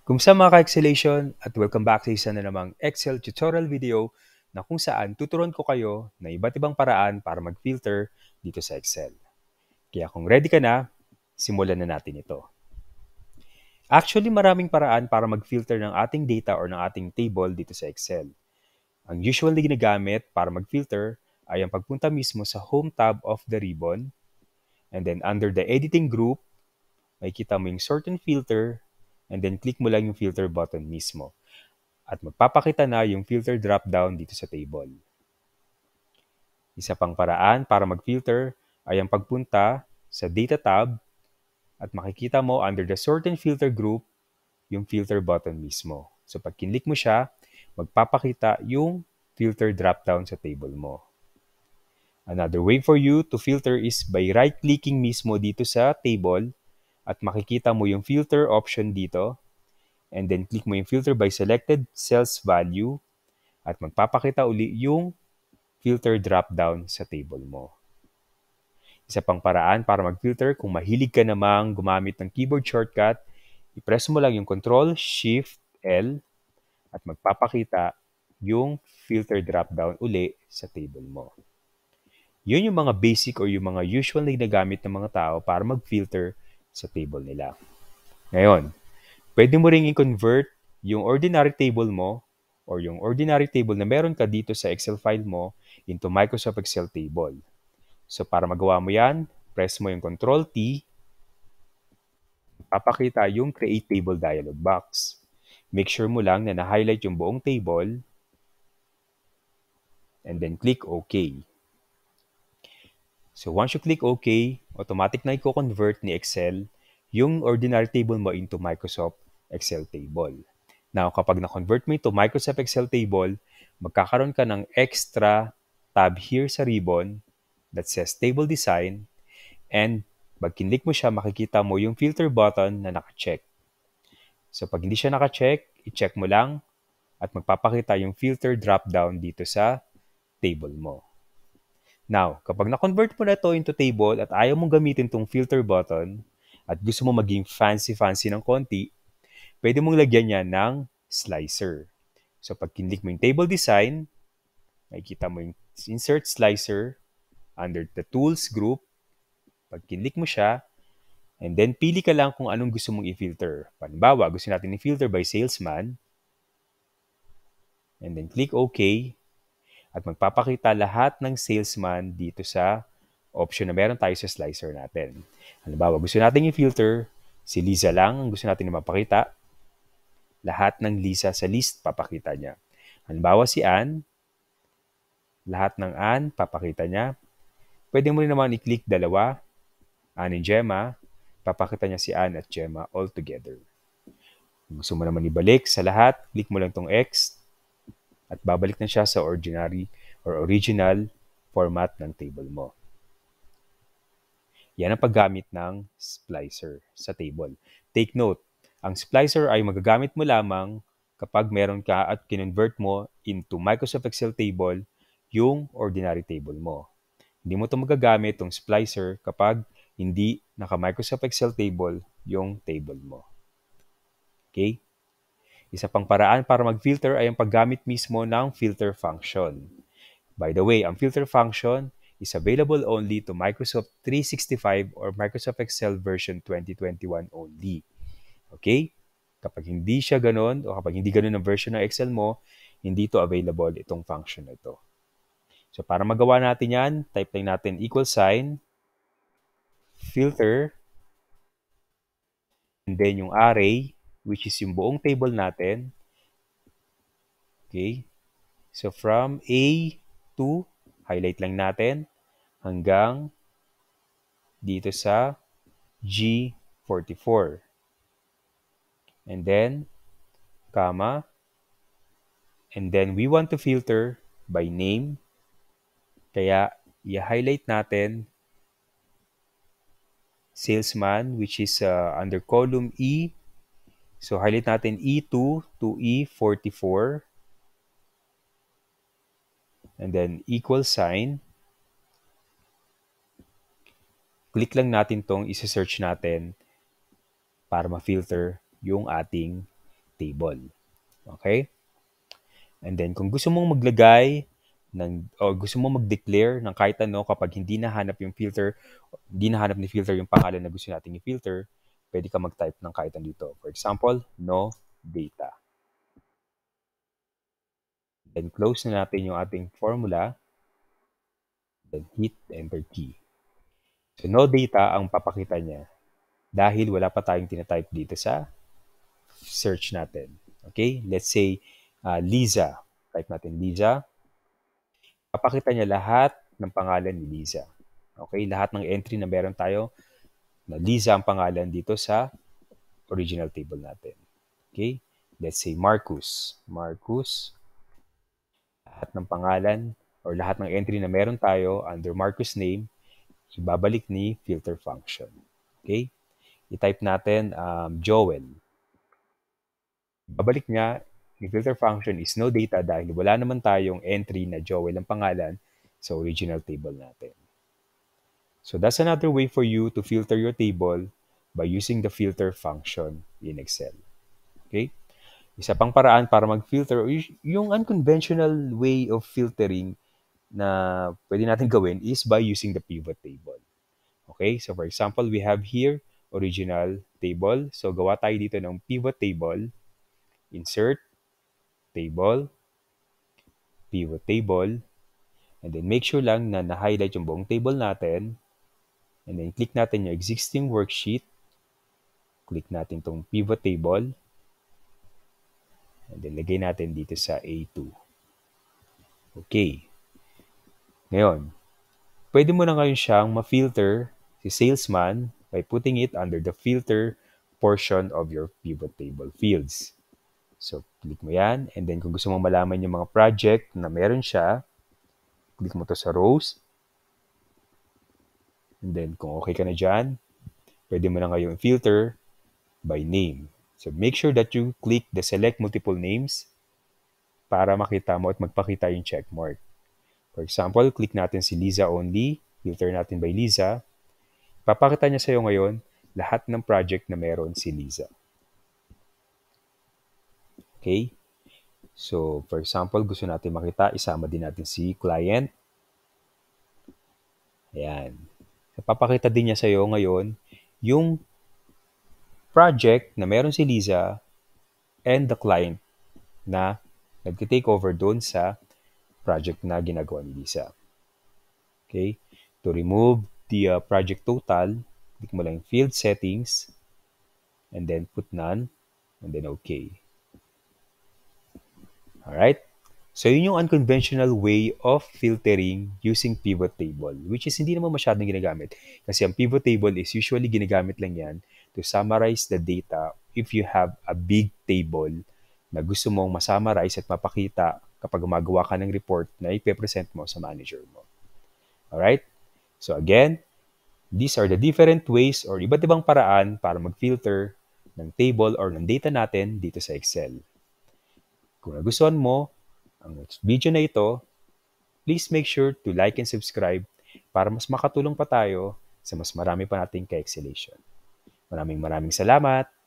Kumusta mga ka-Excelation at welcome back sa isa na namang Excel tutorial video na kung saan tuturuan ko kayo na iba't ibang paraan para mag-filter dito sa Excel. Kaya kung ready ka na, simulan na natin ito. Actually, maraming paraan para mag-filter ng ating data or ng ating table dito sa Excel. Ang usually ginagamit para mag-filter ay ang pagpunta mismo sa Home tab of the ribbon, and then under the Editing group, makikita mo yung Sort and Filter, and then click mo lang yung Filter button mismo. At magpapakita na yung filter drop-down dito sa table. Isa pang paraan para mag-filter ay ang pagpunta sa Data tab at makikita mo under the Sort and Filter group yung filter button mismo. So pag kinlik mo siya, magpapakita yung filter drop-down sa table mo. Another way for you to filter is by right-clicking mismo dito sa table at makikita mo yung filter option dito. And then click mo yung filter by selected cells value at magpapakita uli yung filter drop-down sa table mo. Isa pang paraan para mag-filter kung mahilig ka namang gumamit ng keyboard shortcut, i-press mo lang yung Ctrl-Shift-L at magpapakita yung filter drop-down uli sa table mo. Yun yung mga basic or yung mga usual na ginagamit ng mga tao para mag-filter sa table nila. Ngayon, pwede mo ring i-convert yung ordinary table mo or yung ordinary table na meron ka dito sa Excel file mo into Microsoft Excel table. So para magawa mo yan, press mo yung Ctrl-T, papakita yung Create Table dialog box. Make sure mo lang na na-highlight yung buong table and then click OK. So once you click OK, automatic na i-convert ni Excel yung ordinary table mo into Microsoft Excel table. Now, kapag na-convert mo ito Microsoft Excel table, magkakaroon ka ng extra tab here sa ribbon that says Table Design, and pag kinlik mo siya, makikita mo yung filter button na naka-check. So pag hindi siya naka-check, i-check mo lang at magpapakita yung filter drop-down dito sa table mo. Now, kapag na-convert mo na ito into table at ayaw mong gamitin itong filter button at gusto mo maging fancy-fancy ng konti, pwede mong lagyan yan ng slicer. So pag kinlik mo yung table design, makikita mo yung insert slicer under the tools group. Pag kinlik mo siya, and then pili ka lang kung anong gusto mong i-filter. Halimbawa, gusto natin i-filter by salesman, and then click OK, at magpapakita lahat ng salesman dito sa option na meron tayo sa slicer natin. Halimbawa, gusto natin i-filter si Liza lang ang gusto natin na mapakita. Lahat ng Lisa sa list, papakita niya. Halimbawa si Ann, lahat ng Ann, papakita niya. Pwede mo rin naman i-click dalawa, Ann and Gemma, papakita niya si Ann at Gemma all together. Kung gusto mo naman ibalik sa lahat, click mo lang tong X at babalik na siya sa ordinary or original format ng table mo. Yan ang paggamit ng splicer sa table. Take note, ang splicer ay magagamit mo lamang kapag meron ka at kinonvert mo into Microsoft Excel table yung ordinary table mo. Hindi mo ito magagamit itong splicer kapag hindi naka-Microsoft Excel table yung table mo. Okay? Isa pang paraan para mag-filter ay ang paggamit mismo ng filter function. By the way, ang filter function is available only to Microsoft 365 or Microsoft Excel version 2021 only. Okay? Kapag hindi siya ganun o kapag hindi ganun ang version ng Excel mo, hindi ito available itong function na ito. So para magawa natin yan, type lang natin =, filter, and then yung array, which is yung buong table natin. Okay? So from A to, highlight lang natin, hanggang dito sa G44. And then, comma, and then we want to filter by name. Kaya, i-highlight natin salesman, which is under column E. So, highlight natin E2 to E44. And then, equal sign. Click lang natin tong isa-search natin para ma-filter yung ating table. Okay? And then kung gusto mong maglagay o gusto mong mag-declare ng kahit ano kapag hindi nahanap ni filter yung pangalan na gusto nating i-filter, pwede ka mag-type ng kahit ano dito. For example, no data. Then close na natin yung ating formula. Then hit enter key. So no data ang papakita niya dahil wala pa tayong tinatype dito sa search natin. Okay? Let's say Liza. Type natin Liza. Papakita niya lahat ng pangalan ni Liza. Okay? Lahat ng entry na meron tayo na Liza ang pangalan dito sa original table natin. Okay? Let's say Marcus. Marcus. Lahat ng pangalan or lahat ng entry na meron tayo under Marcus name, ibabalik ni filter function. Okay? I-type natin Joel. Babalik niya, yung filter function is no data dahil wala naman tayong entry na Joel ang pangalan sa original table natin. So that's another way for you to filter your table by using the filter function in Excel. Okay? Isa pang paraan para mag-filter, yung unconventional way of filtering na pwede natin gawin is by using the pivot table. Okay? So for example, we have here original table. So gawa tayo dito ng pivot table. Insert, table, pivot table, and then make sure lang na na-highlight yung buong table natin. And then click natin yung existing worksheet. Click natin tong pivot table. And then lagay natin dito sa A2. Okay. Ngayon, pwede mo na ngayon siyang ma-filter si salesman by putting it under the filter portion of your pivot table fields. So, click mo yan. And then kung gusto mong malaman yung mga project na meron siya, click mo to sa rows. And then kung okay ka na dyan, pwede mo na ngayon filter by name. So, make sure that you click the select multiple names para makita mo at magpakita yung check mark. For example, click natin si Liza only. Filter natin by Liza. Papakita niya sa'yo ngayon lahat ng project na meron si Liza. Okay? So, for example, gusto natin makita, isama din natin si client. Ayan. Papakita din niya sa'yo ngayon yung project na meron si Liza and the client na nag-take over doon sa project na ginagawa ni Liza. Okay? To remove the project total, click mo lang field settings and then put none and then okay. Alright? So, yun yung unconventional way of filtering using pivot table, which is hindi naman masyadong ginagamit. Kasi ang pivot table is usually ginagamit lang yan to summarize the data if you have a big table na gusto mong masummarize at mapakita kapag gumagawa ka ng report na ipe-present mo sa manager mo. Alright? So again, these are the different ways or iba't ibang paraan para mag-filter ng table or ng data natin dito sa Excel. Kung nagustuhan mo ang video na ito, please make sure to like and subscribe para mas makatulong pa tayo sa mas marami pa nating ka-Excelation. Maraming salamat!